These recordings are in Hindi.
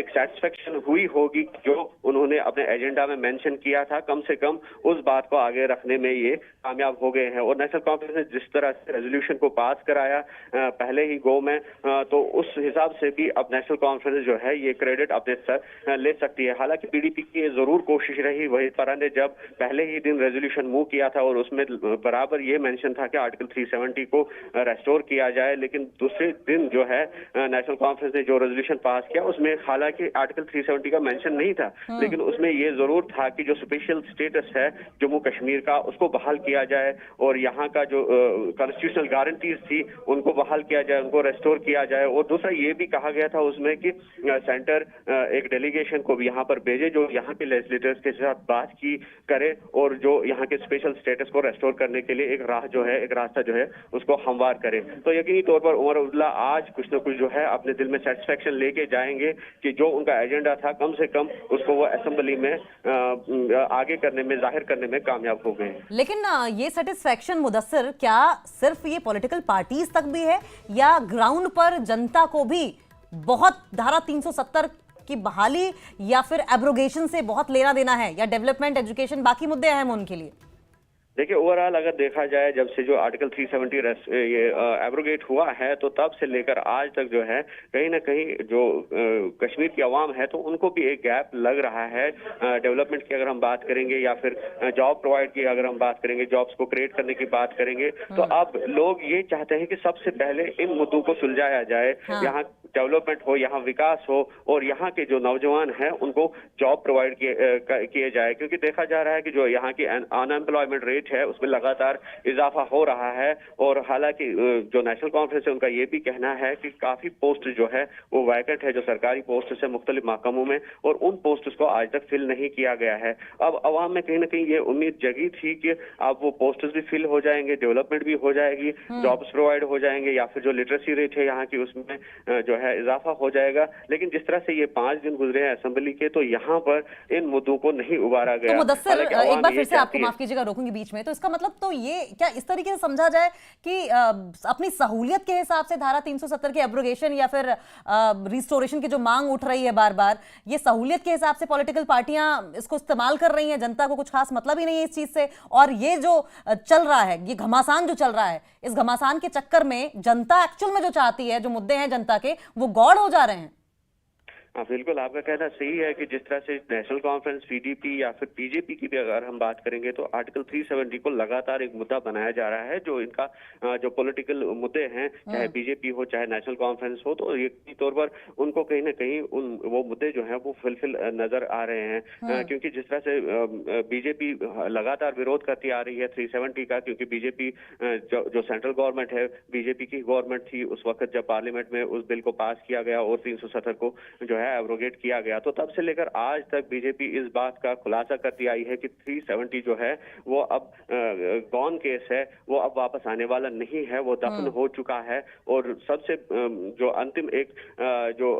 एक सेटिस्फेक्शन हुई होगी जो उन्होंने अपने एजेंडा में मेंशन किया था, कम से कम उस बात को आगे रखने में ये कामयाब हो गए हैं। और नेशनल कॉन्फ्रेंस ने जिस तरह से रेजोल्यूशन को पास कराया पहले ही गो में, तो उस हिसाब से भी अब नेशनल कॉन्फ्रेंस जो है ये क्रेडिट अपने सर ले सकती है। हालांकि पीडीपी की ये जरूर कोशिश रही, वही तरह ने जब पहले ही दिन रेजोल्यूशन मूव किया था और उसमें बराबर ये मेंशन था कि आर्टिकल 370 को रेस्टोर किया जाए, लेकिन दूसरे दिन जो है नेशनल कॉन्फ्रेंस ने जो रेजोल्यूशन पास किया उसमें हालांकि आर्टिकल 370 का मेंशन नहीं था, लेकिन उसमें ये जरूर था कि जो स्पेशल स्टेटस है जम्मू कश्मीर का उसको बहाल किया जाए और यहाँ का जो कॉन्स्टिट्यूशनल गारंटीज थी उनको बहाल किया जाए, उनको रेस्टोर किया जाए। और दूसरा ये भी कहा गया था उसमें कि सेंटर एक डेलीगेशन को भी यहाँ पर भेजे जो यहाँ के लेजिस्लेटर्स के साथ बात की करे और जो यहाँ के स्पेशल स्टेटस को रेस्टोर करने के लिए एक रास्ता जो है उसको हमवार करे। तो यकीनी तौर पर उमर अब्दुल्ला आज कुछ न कुछ जो है अपने दिल में सेटिस्फेक्शन लेके जाएंगे कि जो उनका एजेंडा था कम से कम उसको वो असेंबली में आगे करने में, जाहिर करने में कामयाब हो गए। लेकिन ये सेटिस्फेक्शन मुदस्सिर क्या सिर्फ ये पॉलिटिकल पार्टीज तक भी है या ग्राउंड पर जनता को भी बहुत धारा 370 की बहाली या फिर एब्रोगेशन से बहुत लेना देना है, या डेवलपमेंट, एजुकेशन, बाकी मुद्दे अहम उनके लिए? देखिए ओवरऑल अगर देखा जाए जब से जो आर्टिकल 370 ये एब्रोगेट हुआ है तो तब से लेकर आज तक जो है कहीं ना कहीं जो कश्मीर की आवाम है तो उनको भी एक गैप लग रहा है। डेवलपमेंट की अगर हम बात करेंगे या फिर जॉब प्रोवाइड की अगर हम बात करेंगे, जॉब्स को क्रिएट करने की बात करेंगे, तो अब लोग ये चाहते हैं कि सबसे पहले इन मुद्दों को सुलझाया जाए। यहाँ डेवलपमेंट हो, यहाँ विकास हो और यहाँ के जो नौजवान हैं उनको जॉब प्रोवाइड किए जाए, क्योंकि देखा जा रहा है कि जो यहाँ की अनएम्प्लॉयमेंट रेट है उसमें लगातार इजाफा हो रहा है। और हालांकि जो नेशनल कॉन्फ्रेंस है उनका ये भी कहना है कि काफी पोस्ट जो है वो वैकेंट है, जो सरकारी पोस्ट है मुख्तलिफ महकमों में, और उन पोस्ट को आज तक फिल नहीं किया गया है। अब अवाम में कहीं ना कहीं ये उम्मीद जगी थी कि अब वो पोस्ट भी फिल हो जाएंगे, डेवलपमेंट भी हो जाएगी, जॉब्स प्रोवाइड हो जाएंगे या फिर जो लिटरेसी रेट है यहाँ की उसमें जो है इजाफा हो जाएगा। लेकिन जिस तरह से ये 5 दिन गुजरे हैं असेंबली के, तो यहाँ पर इन मुद्दों को नहीं उबारा गया। तो मुदस्सिर, एक बार फिर से आपको माफ कीजिएगा, रोकूंगी बीच में। तो इसका मतलब तो ये क्या इस तरीके से समझा जाए कि अपनी सहूलियत के हिसाब से धारा 370 की एब्रोगेशन या फिर रिस्टोरेशन की जो मांग उठ रही है बार बार, ये सहूलियत के हिसाब से पॉलिटिकल पार्टियां इसको इस्तेमाल कर रही हैं, जनता को कुछ खास मतलब ही नहीं है इस चीज से, और ये जो चल रहा है, ये घमासान जो चल रहा है, इस घमासान के चक्कर में जनता एक्चुअल में जो चाहती है, जो मुद्दे हैं जनता के, वो गौड़ हो जा रहे हैं। हाँ बिल्कुल, आपका कहना सही है कि जिस तरह से नेशनल कॉन्फ्रेंस, पीडीपी या फिर बीजेपी की भी अगर हम बात करेंगे तो आर्टिकल 370 को लगातार एक मुद्दा बनाया जा रहा है। जो इनका जो पॉलिटिकल मुद्दे हैं, चाहे बीजेपी हो चाहे नेशनल कॉन्फ्रेंस हो, तो यकीनी तौर पर उनको कहीं ना कहीं वो मुद्दे जो हैं वो फुलफिल नजर आ रहे हैं। क्योंकि जिस तरह से बीजेपी लगातार विरोध करती आ रही है 370 का, क्योंकि बीजेपी जो सेंट्रल गवर्नमेंट है, बीजेपी की गवर्नमेंट थी उस वक्त जब पार्लियामेंट में उस बिल को पास किया गया और 370 को जो है एब्रोगेट किया गया, तो तब से लेकर आज तक बीजेपी इस बात का खुलासा करती आई है कि 370 जो है वो अब गॉन केस है, वो अब वापस आने वाला नहीं है, वो दफन हो चुका है। और सबसे जो अंतिम एक जो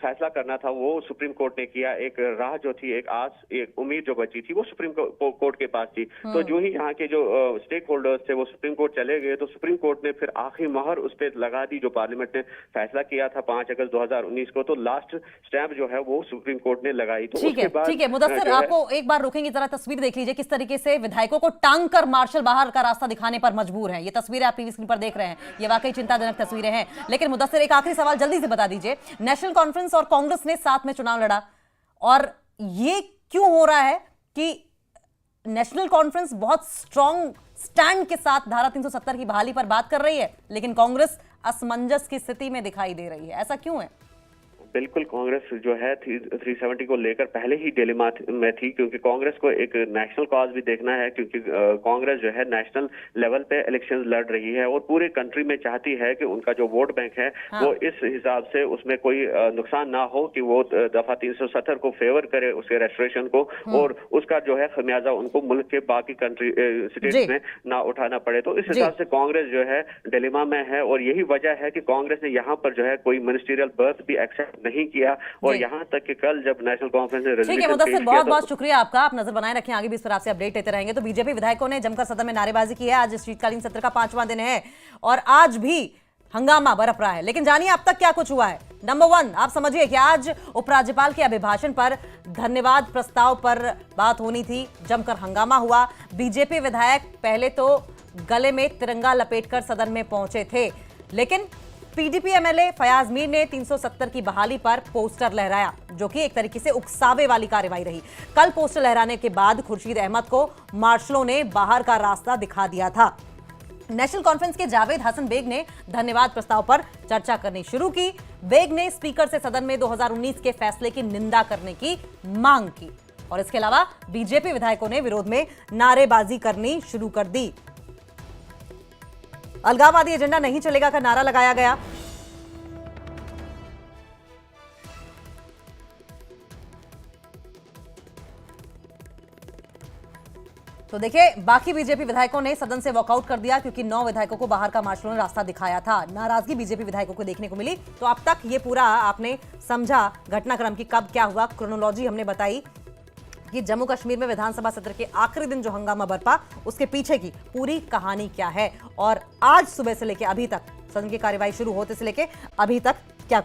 फैसला करना था वो सुप्रीम कोर्ट ने किया। एक राह जो थी, एक आस, एक उम्मीद जो बची थी वो सुप्रीम कोर्ट के पास थी। तो जो ही यहाँ के जो स्टेक होल्डर्स थे वो सुप्रीम कोर्ट चले गए, तो सुप्रीम कोर्ट ने फिर आखिरी मोहर उस पर लगा दी जो पार्लियामेंट ने फैसला किया था 5 अगस्त 2019 को। तो लास्ट स्टैंप जो है वो सुप्रीम कोर्ट ने लगाई। तो ठीक है मुदस्सिर, आपको एक बार रोकेंगे, जरा तस्वीर देख लीजिए किस तरीके से विधायकों को टांग कर मार्शल बाहर का रास्ता दिखाने पर मजबूर हैं। ये तस्वीरें आप टीवी स्क्रीन पर देख रहे हैं, ये वाकई चिंताजनक तस्वीरें हैं। लेकिन मुदस्सिर, एक आखिरी सवाल जल्दी से बता दीजिए, नेशनल कॉन्फ्रेंस और कांग्रेस ने साथ में चुनाव लड़ा, और ये क्यों हो रहा है कि नेशनल कॉन्फ्रेंस बहुत स्ट्रॉन्ग स्टैंड के साथ धारा 370 की बहाली पर बात कर रही है, लेकिन कांग्रेस असमंजस की स्थिति में दिखाई दे रही है? ऐसा क्यों है? बिल्कुल, कांग्रेस जो है 370 को लेकर पहले ही डिलेमा में थी, क्योंकि कांग्रेस को एक नेशनल कॉज भी देखना है, क्योंकि कांग्रेस जो है नेशनल लेवल पे इलेक्शंस लड़ रही है और पूरे कंट्री में चाहती है कि उनका जो वोट बैंक है वो इस हिसाब से उसमें कोई नुकसान ना हो कि वो दफा 370 को फेवर करे, उसके रेस्टोरेशन को, और उसका जो है खमियाजा उनको मुल्क के बाकी कंट्री स्टेट्स में ना उठाना पड़े। तो इस हिसाब से कांग्रेस जो है डिलेमा में है, और यही वजह है कि कांग्रेस ने यहाँ पर जो है कोई मिनिस्टीरियल बर्थ भी एक्सेप्ट नहीं किया, और यहाँ तक कि कल जब नेशनल कॉन्फ्रेंस ने ठीक है मुदस्सिर, बहुत बहुत शुक्रिया आपका, आप नजर बनाए रखें, आगे भी इस पर आपसे अपडेट लेते रहेंगे। तो बीजेपी विधायकों ने जमकर सदन में नारेबाजी की है। आज शीतकालीन सत्र का 5वां दिन है और आज भी हंगामा बरप रहा है, लेकिन जानिए अब तक क्या कुछ हुआ है। नंबर 1, आप समझिए कि आज उपराज्यपाल के अभिभाषण पर धन्यवाद प्रस्ताव पर बात होनी थी, जमकर हंगामा हुआ। बीजेपी विधायक पहले तो गले में तिरंगा लपेटकर सदन में पहुंचे थे, लेकिन पीडीपी एमएलए फयाज मीर ने 370 की बहाली पर पोस्टर लहराया, जो कि एक तरीके से उकसावे वाली कार्रवाई रही। कल पोस्टर लहराने के बाद खुर्शीद अहमद को मार्शलों ने बाहर का रास्ता दिखा दिया था। नेशनल कॉन्फ्रेंस के जावेद हसन बेग ने धन्यवाद प्रस्ताव पर चर्चा करनी शुरू की। बेग ने स्पीकर से सदन में 2019 के फैसले की निंदा करने की मांग की और इसके अलावा बीजेपी विधायकों ने विरोध में नारेबाजी करनी शुरू कर दी। अलगाववादी एजेंडा नहीं चलेगा का नारा लगाया गया। तो देखिए, बाकी बीजेपी विधायकों ने सदन से वॉकआउट कर दिया क्योंकि 9 विधायकों को बाहर का मार्शलों ने रास्ता दिखाया था। नाराजगी बीजेपी विधायकों को देखने को मिली। तो अब तक ये पूरा आपने समझा घटनाक्रम की कब क्या हुआ, क्रोनोलॉजी हमने बताई कि जम्मू कश्मीर में विधानसभा सत्र के आखिरी दिन जो हंगामा बरपा, उसके पीछे की पूरी कहानी क्या है और आज सुबह से लेकर अभी तक, सदन की कार्यवाही शुरू होते से लेकर अभी तक क्या